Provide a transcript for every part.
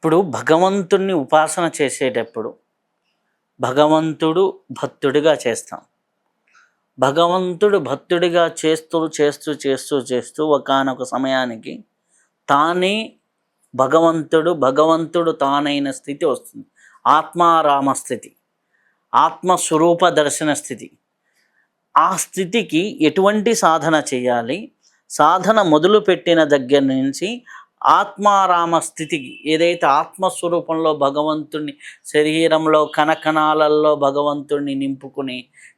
ఇప్పుడు భగవంతుణ్ణి ఉపాసన చేసేటప్పుడు భగవంతుడు భక్తుడిగా చేస్తాం. భగవంతుడు భక్తుడిగా చేస్తూ చేస్తూ చేస్తూ చేస్తూ ఒకానొక సమయానికి తానే భగవంతుడు తానైన స్థితి వస్తుంది. ఆత్మారామ స్థితి, ఆత్మస్వరూప దర్శన స్థితి. ఆ స్థితికి ఎటువంటి సాధన చేయాలి? సాధన మొదలుపెట్టిన దగ్గర నుంచి ఆత్మారామ స్థితికి, ఏదైతే ఆత్మస్వరూపంలో భగవంతుణ్ణి, శరీరంలో కణకణాలలో భగవంతుణ్ణి నింపుకునే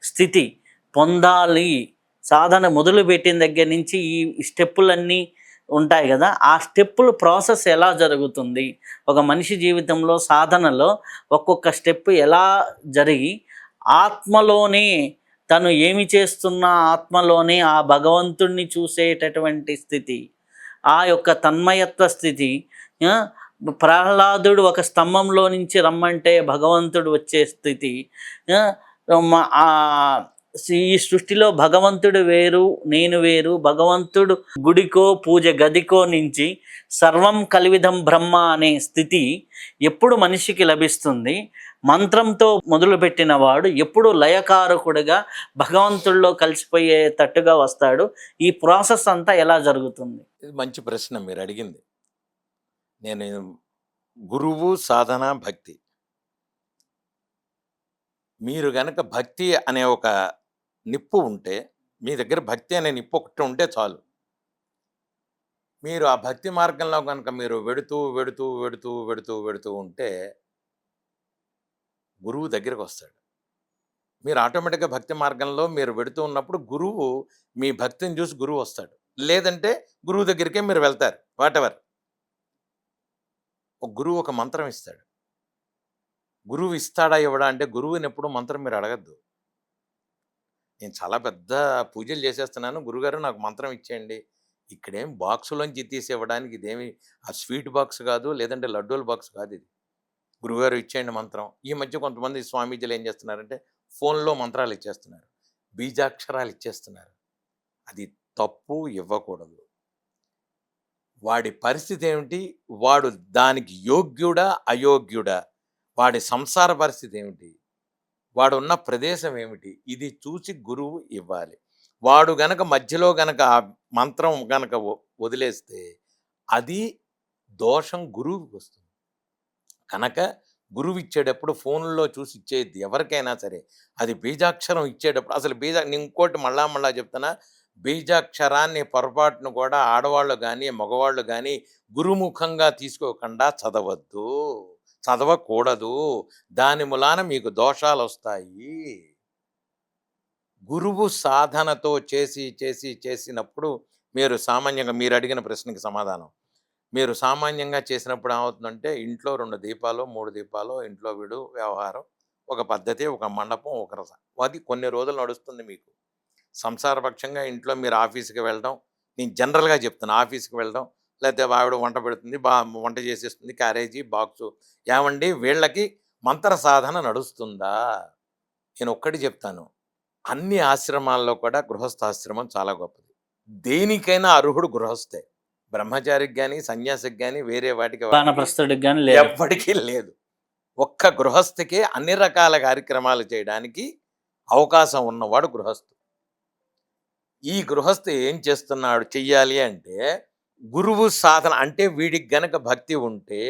స్థితి పొందాలి. సాధన మొదలుపెట్టిన దగ్గర నుంచి ఈ స్టెప్పులన్నీ ఉంటాయి కదా, ఆ స్టెప్పుల ప్రాసెస్ ఎలా జరుగుతుంది? ఒక మనిషి జీవితంలో సాధనలో ఒక్కొక్క స్టెప్ ఎలా జరిగి ఆత్మలోనే తను ఏమి చేస్తున్నా ఆత్మలోనే ఆ భగవంతుణ్ణి చూసేటటువంటి స్థితి, ఆ యొక్క తన్మయత్వ స్థితి. ప్రహ్లాదుడు ఒక స్తంభంలో నుంచి రమ్మంటే భగవంతుడు వచ్చే స్థితి. ఈ సృష్టిలో భగవంతుడు వేరు, నేను వేరు. భగవంతుడు గుడికో పూజ గదికో నుంచి సర్వం కలివిధం బ్రహ్మ అనే స్థితి ఎప్పుడు మనిషికి లభిస్తుంది? మంత్రంతో మొదలుపెట్టిన వాడు ఎప్పుడు లయకారకుడిగా భగవంతుల్లో కలిసిపోయేటట్టుగా వస్తాడు? ఈ ప్రాసెస్ అంతా ఎలా జరుగుతుంది? ఇది మంచి ప్రశ్న మీరు అడిగింది. నేను గురువు, సాధన, భక్తి. మీరు గనక భక్తి అనే ఒక నిప్పు ఉంటే, మీ దగ్గర భక్తి అనే నిప్పు ఒకటి ఉంటే చాలు. మీరు ఆ భక్తి మార్గంలో కనుక మీరు వెడుతూ వెడుతూ వెడుతూ వెడుతూ వెడుతూ ఉంటే గురువు దగ్గరికి వస్తాడు. మీరు ఆటోమేటిక్గా భక్తి మార్గంలో మీరు వెడుతూ ఉన్నప్పుడు గురువు మీ భక్తిని చూసి గురువు వస్తాడు. లేదంటే గురువు దగ్గరికే మీరు వెళ్తారు. వాటెవర్. ఒక గురువు ఒక మంత్రం ఇస్తాడు. గురువు ఇస్తాడా ఇవ్వడా అంటే గురువుని ఎప్పుడు మంత్రం మీరు అడగద్దు. నేను చాలా పెద్ద పూజలు చేసేస్తున్నాను, గురుగారు నాకు మంత్రం ఇచ్చేయండి. ఇక్కడేం బాక్సులోంచి తీసి ఇవ్వడానికి ఇదేమి ఆ స్వీట్ బాక్స్ కాదు, లేదంటే లడ్డూల బాక్స్ కాదు. ఇది గురువుగారు ఇచ్చేయండి మంత్రం. ఈ మధ్య కొంతమంది స్వామీజీలు ఏం చేస్తున్నారంటే ఫోన్లో మంత్రాలు ఇచ్చేస్తున్నారు, బీజాక్షరాలు ఇచ్చేస్తున్నారు. అది తప్పు, ఇవ్వకూడదు. వాడి పరిస్థితి ఏమిటి, వాడు దానికి యోగ్యుడా అయోగ్యుడా, వాడి సంసార పరిస్థితి ఏమిటి, వాడు ఉన్న ప్రదేశం ఏమిటి, ఇది చూసి గురువు ఇవ్వాలి. వాడు గనక మధ్యలో గనక ఆ మంత్రం గనక వదిలేస్తే అది దోషం గురువుకి వస్తుంది. కనుక గురువు ఇచ్చేటప్పుడు ఫోన్లో చూసి ఇచ్చేది ఎవరికైనా సరే, అది బీజాక్షరం ఇచ్చేటప్పుడు అసలు నేను ఇంకోటి మళ్ళా చెప్తున్నా, బీజాక్షరాన్ని పొరపాటును కూడా ఆడవాళ్ళు కానీ మగవాళ్ళు కానీ గురుముఖంగా తీసుకోకుండా చదవద్దు, చదవకూడదు. దాని మూలాన మీకు దోషాలు వస్తాయి. గురువు సాధనతో చేసినప్పుడు మీరు సామాన్యంగా మీరు అడిగిన ప్రశ్నకి సమాధానం, మీరు సామాన్యంగా చేసినప్పుడు ఏమవుతుందంటే ఇంట్లో 2 దీపాలు 3 దీపాలు, ఇంట్లో వీడు వ్యవహారం, ఒక పద్ధతి, ఒక మండపం, ఒక రసం, అది కొన్ని రోజులు నడుస్తుంది. మీకు సంసారపక్షంగా ఇంట్లో మీరు ఆఫీస్కి వెళ్ళడం, నేను జనరల్గా చెప్తాను, ఆఫీస్కి వెళ్ళడం, లేకపోతే ఆవిడ వంట పెడుతుంది, వంట చేసేస్తుంది, క్యారేజీ బాక్సు. ఏమండి వీళ్ళకి మంత్ర సాధన నడుస్తుందా? నేను ఒక్కటి చెప్తాను, అన్ని ఆశ్రమాల్లో కూడా గృహస్థాశ్రమం చాలా గొప్పది. దేనికైనా అర్హుడు గృహస్థే. బ్రహ్మచారికి కానీ సన్యాసికి కానీ వేరే వాటికి ఎప్పటికీ లేదు. ఒక్క గృహస్థికే అన్ని రకాల కార్యక్రమాలు చేయడానికి అవకాశం ఉన్నవాడు గృహస్థు. ఈ గృహస్థు ఏం చేస్తున్నాడు చెయ్యాలి అంటే, గురువు సాధన అంటే వీడికి గనక భక్తి ఉంటే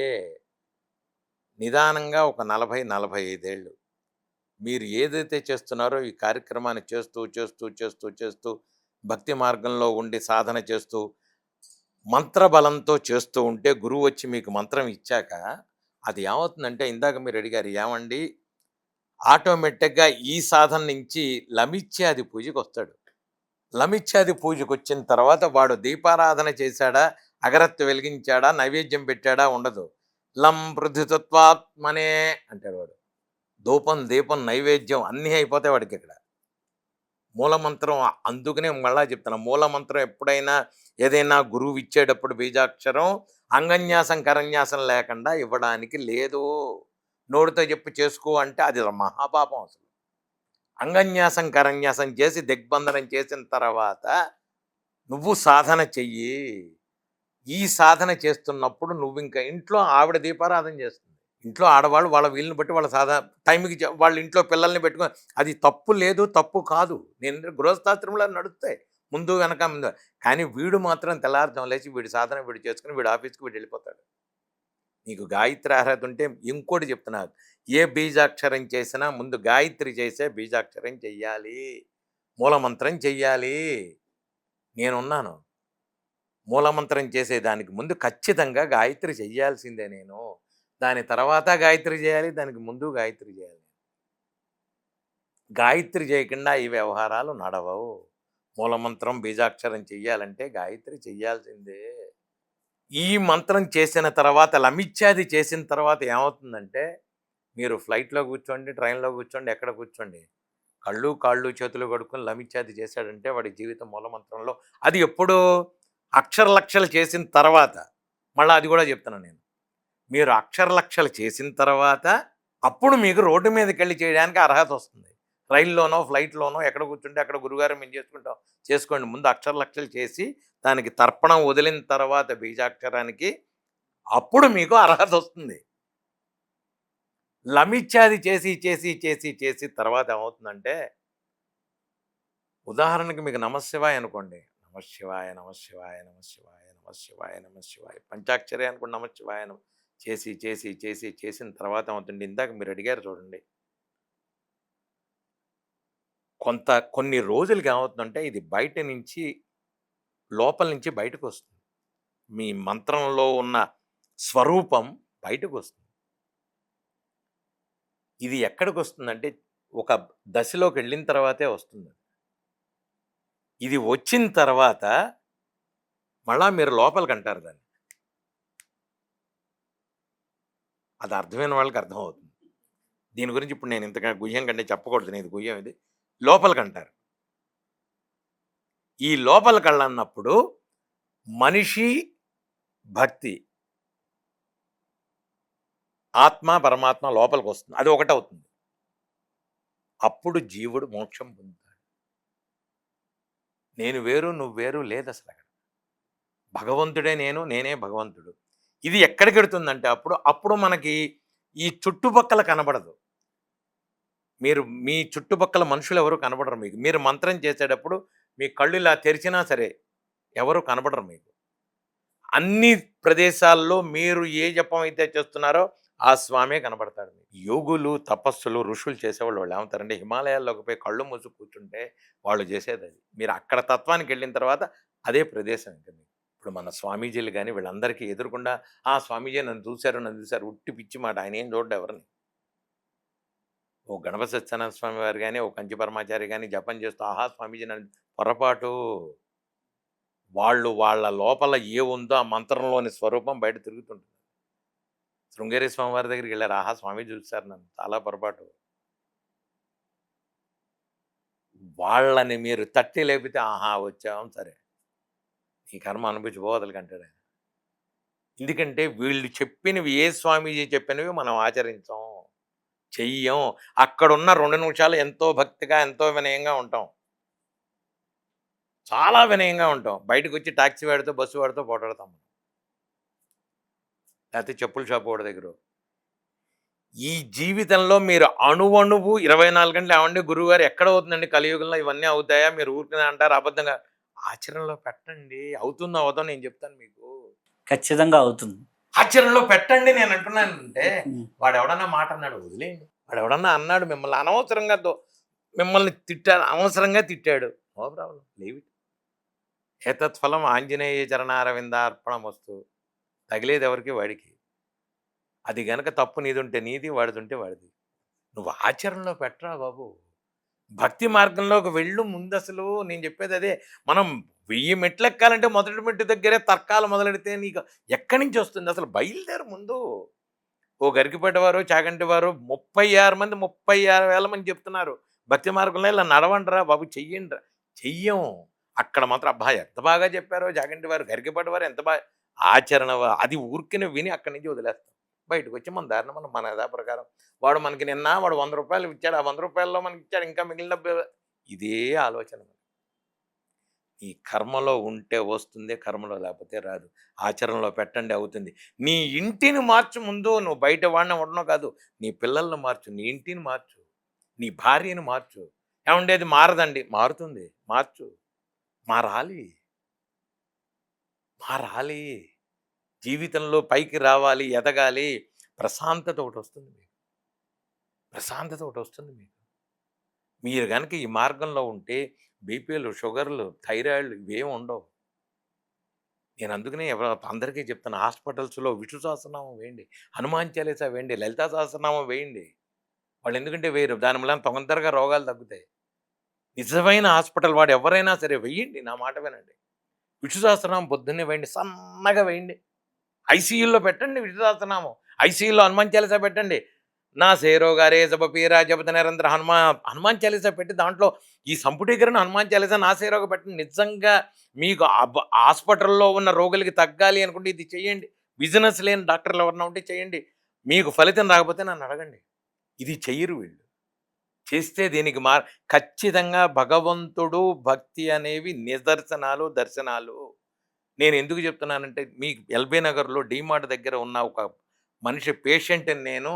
నిదానంగా ఒక 40-45 ఏళ్ళు మీరు ఏదైతే చేస్తున్నారో ఈ కార్యక్రమాన్ని చేస్తూ చేస్తూ చేస్తూ చేస్తూ భక్తి మార్గంలో ఉండి సాధన చేస్తూ మంత్రబలంతో చేస్తూ ఉంటే, గురువు వచ్చి మీకు మంత్రం ఇచ్చాక అది ఏమవుతుందంటే, ఇందాక మీరు అడిగారు ఏమండి, ఆటోమేటిక్గా ఈ సాధన నుంచి లమిచ్చాది పూజకి వస్తాడు. లమిచ్చాది పూజకు వచ్చిన తర్వాత వాడు దీపారాధన చేశాడా, అగరత్తు వెలిగించాడా, నైవేద్యం పెట్టాడా ఉండదు. లం పృథితత్వాత్మనే అంటాడు వాడు. ధూపం దీపం నైవేద్యం అన్నీ అయిపోతాయి వాడికి ఇక్కడ. మూలమంత్రం, అందుకనే మళ్ళా చెప్తున్నా, మూలమంత్రం ఎప్పుడైనా ఏదైనా గురువు ఇచ్చేటప్పుడు బీజాక్షరం అంగన్యాసం కరన్యాసం లేకుండా ఇవ్వడానికి లేదు. నోటితో చెప్పి చేసుకో అంటే అది మహాపాపం. అసలు అంగన్యాసం కరన్యాసం చేసి దిగ్బంధనం చేసిన తర్వాత నువ్వు సాధన చెయ్యి. ఈ సాధన చేస్తున్నప్పుడు నువ్వు ఇంకా ఇంట్లో ఆవిడ దీపారాధన చేస్తుంది. ఇంట్లో ఆడవాళ్ళు వాళ్ళ వీలుని బట్టి వాళ్ళ టైంకి వాళ్ళ ఇంట్లో పిల్లల్ని పెట్టుకొని అది తప్పు లేదు, తప్పు కాదు. నేను గృహస్థాశ్రమంలో నడుస్తాయి ముందు వెనక ముందు. కానీ వీడు మాత్రం తెల్లారుజామున లేచి వీడి సాధన వీడు చేసుకుని వీడు ఆఫీస్కి వీడు వెళ్ళిపోతాడు. నీకు గాయత్రి అర్హత ఉంటే ఇంకోటి చెప్తున్నా, ఏ బీజాక్షరం చేసినా ముందు గాయత్రి చేసే బీజాక్షరం చెయ్యాలి, మూలమంత్రం చెయ్యాలి. నేనున్నాను. మూలమంత్రం చేసేదానికి ముందు ఖచ్చితంగా గాయత్రి చెయ్యాల్సిందే నేను. దాని తర్వాత గాయత్రి చేయాలి, దానికి ముందు గాయత్రి చేయాలి. గాయత్రి చేయకుండా ఈ వ్యవహారాలు నడవవు. మూలమంత్రం బీజాక్షరం చెయ్యాలంటే గాయత్రి చెయ్యాల్సిందే. ఈ మంత్రం చేసిన తర్వాత లమిచ్చాది చేసిన తర్వాత ఏమవుతుందంటే, మీరు ఫ్లైట్లో కూర్చోండి, ట్రైన్లో కూర్చోండి, ఎక్కడ కూర్చోండి, కళ్ళు కాళ్ళు చేతులు కడుక్కొని లమిచ్చాది చేశాడంటే వాడి జీవితం మూలమంత్రంలో. అది ఎప్పుడు అక్షర లక్షలు చేసిన తర్వాత. మళ్ళీ అది కూడా చెప్తున్నాను నేను, మీరు అక్షర లక్షలు చేసిన తర్వాత అప్పుడు మీకు రోడ్డు మీదకి వెళ్ళి చేయడానికి అర్హత వస్తుంది. రైల్లోనో ఫ్లైట్లోనో ఎక్కడ కూర్చుంటే అక్కడ గురుగారు మేము చేసుకుంటాం, చేసుకోండి. ముందు అక్షర లక్షలు చేసి దానికి తర్పణం వదిలిన తర్వాత బీజాక్షరానికి అప్పుడు మీకు అర్హత వస్తుంది. లమిచ్చాది చేసి చేసి చేసి చేసి తర్వాత ఏమవుతుందంటే, ఉదాహరణకి మీకు నమశివాయ అనుకోండి, నమశివాయ నమశివాయ నమశివాయ నమశివాయ నమశివాయ పంచాక్షరి అనుకోండి, నమశివాయ చేసి చేసి చేసి చేసిన తర్వాత ఏమవుతుంది, ఇందాక మీరు అడిగారు చూడండి, కొన్ని రోజులకి ఏమవుతుందంటే ఇది బయట నుంచి లోపల నుంచి బయటకు వస్తుంది. మీ మంత్రంలో ఉన్న స్వరూపం బయటకు వస్తుంది. ఇది ఎక్కడికి వస్తుందంటే ఒక దశలోకి వెళ్ళిన తర్వాతే వస్తుంది. ఇది వచ్చిన తర్వాత మళ్ళా మీరు లోపలికి అంటారు దాన్ని. అది అర్థమైన వాళ్ళకి అర్థమవుతుంది. దీని గురించి ఇప్పుడు నేను ఇంతగా గుహ్యం కంటే చెప్పకూడదు, నేను ఇది గుహ్యం, ఇది లోపలికి అంటారు. ఈ లోపలికి వెళ్ళన్నప్పుడు మనిషి భక్తి ఆత్మ పరమాత్మ లోపలికి వస్తుంది, అది ఒకటవుతుంది. అప్పుడు జీవుడు మోక్షం పొందుతాడు. నేను వేరు నువ్వు వేరు లేదు అసలు. అక్కడ భగవంతుడే నేను, నేనే భగవంతుడు. ఇది ఎక్కడికి వెడుతుందంటే అప్పుడు మనకి ఈ చుట్టుపక్కల కనబడదు. మీ చుట్టుపక్కల మనుషులు ఎవరు కనబడరు మీకు. మీరు మంత్రం చేసేటప్పుడు మీ కళ్ళు ఇలా తెరిచినా సరే ఎవరు కనబడరు మీకు. అన్ని ప్రదేశాల్లో మీరు ఏ జపం అయితే చేస్తున్నారో ఆ స్వామే కనబడతాడు. యోగులు తపస్సులు ఋషులు చేసేవాళ్ళు వాళ్ళు ఏమంటారంటే, హిమాలయాల్లోకి పోయి కళ్ళు మూసి కూర్చుంటే వాళ్ళు చేసేది అది. మీరు అక్కడ తత్వానికి వెళ్ళిన తర్వాత అదే ప్రదేశం ఉంటుంది. ఇప్పుడు మన స్వామీజీలు కానీ వీళ్ళందరికీ ఎదురుకుండా స్వామీజీ నన్ను చూశారు ఉట్టి పిచ్చి మాట, ఆయన ఏం చూడ్డు ఎవరిని. ఓ గణపతి సత్యనారాయణ స్వామి వారు కానీ ఓ కంచి పరమాచారి కానీ జపం చేస్తూ స్వామీజీ నన్ను పొరపాటు. వాళ్ళ లోపల ఏ ఉందో ఆ మంత్రంలోని స్వరూపం బయట తిరుగుతుంటుంది. శృంగేరి స్వామి వారి దగ్గరికి వెళ్ళారు, స్వామీజీ చూశారు నన్ను, చాలా పొరపాటు. వాళ్ళని మీరు తట్టి లేపితే వచ్చాం సరే ఈ కర్మ అనుభవించిపోవదలకి అంటాడు ఆయన. ఎందుకంటే వీళ్ళు చెప్పినవి, ఏ స్వామీజీ చెప్పినవి మనం ఆచరించాం, చెయ్యం. అక్కడున్న 2 నిమిషాలు ఎంతో భక్తిగా ఎంతో వినయంగా ఉంటాం, చాలా వినయంగా ఉంటాం. బయటకు వచ్చి టాక్సీ వాడితో బస్సు వాడితో పోటాడతాం, లేకపోతే చెప్పుల షాపు వాడి దగ్గర. ఈ జీవితంలో మీరు అణువణువు 24 గంటలు ఏమండి గురువుగారు ఎక్కడ అవుతుందండి కలియుగంలో, ఇవన్నీ అవుతాయా, మీరు ఊరికనే అంటారు అబద్ధంగా, ఆచరణలో పెట్టండి. అవుతుందో అవదో నేను చెప్తాను మీకు, ఖచ్చితంగా అవుతుంది. ఆచరణలో పెట్టండి. నేను అంటున్నానంటే వాడు ఎవడన్నా మాట అన్నాడు వదిలేయండి, వాడు ఎవడన్నా అన్నాడు మిమ్మల్ని అనవసరంగా మిమ్మల్ని తిట్టాడు, అనవసరంగా తిట్టాడు, నో ప్రాబ్లం, లీవ్ ఇట్. ఏతత్ఫలం ఆంజనేయ చరణారవిందార్పణం వస్తూ, తగిలేది ఎవరికి వాడికి. అది గనక తప్పు నీదుంటే నీది, వాడిదుంటే వాడిది. నువ్వు ఆచరణలో పెట్టరా బాబు. భక్తి మార్గంలోకి వెళ్ళు ముందు. అసలు నేను చెప్పేది అదే. మనం 1000 మెట్లు ఎక్కాలంటే మొదటి మెట్టు దగ్గరే తర్కాలు మొదలెడితే నీకు ఎక్కడి నుంచి వస్తుంది అసలు? బయలుదేరు ముందు. ఓ గరికిపేట వారు చాగంటి వారు 36 మంది 36,000 మంది చెప్తున్నారు భక్తి మార్గంలో ఇలా నడవండిరా బాబు, చెయ్యండిరా. చెయ్యం. అక్కడ మాత్రం ఎంత బాగా చెప్పారో జాగంటి వారు, గరికిపేట వారు ఎంత బాగా ఆచరణ, అది ఊరికినే విని అక్కడి నుంచి వదిలేస్తాం. బయటకు వచ్చి మన దారిన మన యథా ప్రకారం వాడు మనకి వాడు 100 రూపాయలు ఇచ్చాడు, ఆ 100 రూపాయల్లో మనకి ఇచ్చాడు, ఇంకా మిగిలిన ఇదే ఆలోచన. ఈ కర్మలో ఉంటే వస్తుంది, కర్మలో లేకపోతే రాదు. ఆచరణలో పెట్టండి అవుతుంది. నీ ఇంటిని మార్చు ముందు. నువ్వు బయట వాడిని ఉండను కాదు. నీ పిల్లల్ని మార్చు, నీ ఇంటిని మార్చు, నీ భార్యని మార్చు. ఏవండీ అది మారదండి. మారుతుంది. మార్చు. మారాలి. మారాలి. జీవితంలో పైకి రావాలి, ఎదగాలి. ప్రశాంతత ఒకటొస్తుంది మీకు. ప్రశాంతత ఒకటొస్తుంది మీకు. మీరు గనక ఈ మార్గంలో ఉంటే బీపీలు, షుగర్‌లు, థైరాయిడ్‌లు ఇవేమి ఉండవు. నేను అందుకనే అందరికీ చెప్తాను హాస్పిటల్స్‌లో విష్ణు సహస్రనామం వేయండి. హనుమాన్ చాలీసా వేయండి. లలితా సహస్రనామం వేయండి. వాళ్ళు ఎందుకంటే వేయరు. దాని వలన తొందరగా రోగాలు తగ్గుతాయి. నిజమైన హాస్పిటల్ వాడు ఎవరైనా సరే వెయ్యండి. నా మాట వినండి. విష్ణు సహస్రనామం పొద్దున్నే వేయండి. సన్నగా వేయండి. ఐసీయూలో పెట్టండి విష్ణు సహస్రనామం. ఐసీయూలో హనుమాన్ చాలీసా పెట్టండి. నా సేరోగారే జపపీరా జపత నిరంతర హనుమాన్ చాలీసా పెట్టి దాంట్లో ఈ సంపుటీకరణ హనుమాన్ చాలీసా నా సేరోగా పెట్టండి. నిజంగా మీకు హాస్పిటల్‌లో ఉన్న రోగులకి తగ్గాలి అనుకుంటే ఇది చేయండి. బిజినెస్ లేని డాక్టర్లు ఎవరైనా ఉంటే చేయండి. మీకు ఫలితం రాకపోతే నన్ను అడగండి. ఇది చెయ్యరు వీళ్ళు. చేస్తే దీనికి ఖచ్చితంగా భగవంతుడు, భక్తి అనేవి నిదర్శనాలు, దర్శనాలు. నేను ఎందుకు చెప్తున్నానంటే మీకు ఎల్బీ నగర్‌లో డీమార్ట్ దగ్గర ఉన్న ఒక మనిషి పేషెంట్‌ని నేను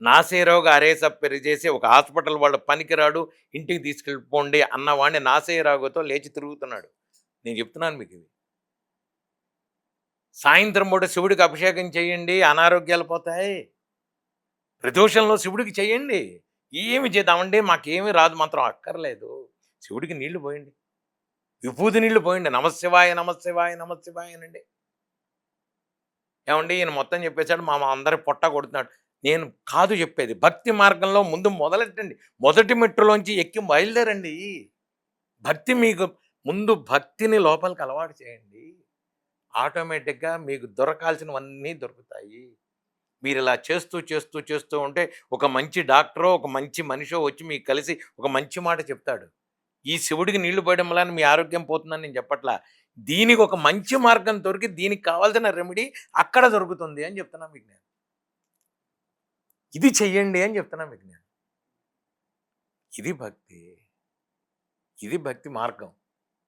నాసేరోగా అరే సప్పిరి చేసి ఒక హాస్పిటల్ వాళ్ళు పనికిరాడు, ఇంటికి తీసుకెళ్ళిపోండి అన్నవాడిని నాసేరోగతో లేచి తిరుగుతున్నాడు. నేను చెప్తున్నాను మీకిది. సాయంత్రం పూట శివుడికి అభిషేకం చేయండి, అనారోగ్యాలు పోతాయి. ప్రదోషంలో శివుడికి చేయండి. ఏమి చేద్దామండి మాకేమీ రాదు మంత్రం అక్కర్లేదు. శివుడికి నీళ్లు పోయండి. విభూది నీళ్లు పోయండి. నమశివాయ, నమశివాయ, నమశివాయ అనండి. ఏవండీ ఈయన మొత్తం చెప్పేసాడు మా అందరి పొట్ట కొడుతున్నాడు. నేను కాదు చెప్పేది. భక్తి మార్గంలో ముందు మొదలెట్టండి. మొదటి మెట్టులోంచి ఎక్కి బయలుదేరండి. భక్తి మీకు ముందు భక్తిని లోపలికి అలవాటు చేయండి. ఆటోమేటిక్‌గా మీకు దొరకాల్సినవన్నీ దొరుకుతాయి. మీరిలా చేస్తూ, చేస్తూ, చేస్తూ ఉంటే ఒక మంచి డాక్టరో, ఒక మంచి మనిషో వచ్చి మీకు కలిసి ఒక మంచి మాట చెప్తాడు. ఈ శివుడికి నీళ్లు పోయడం వలన మీ ఆరోగ్యం పోతుందని నేను చెప్పట్లా. దీనికి ఒక మంచి మార్గం దొరికి దీనికి కావాల్సిన రెమెడీ అక్కడ దొరుకుతుంది అని చెప్తున్నా మీకు నేను. ఇది చెయ్యండి అని చెప్తున్నా మీకు నేను. ఇది భక్తి. ఇది భక్తి మార్గం.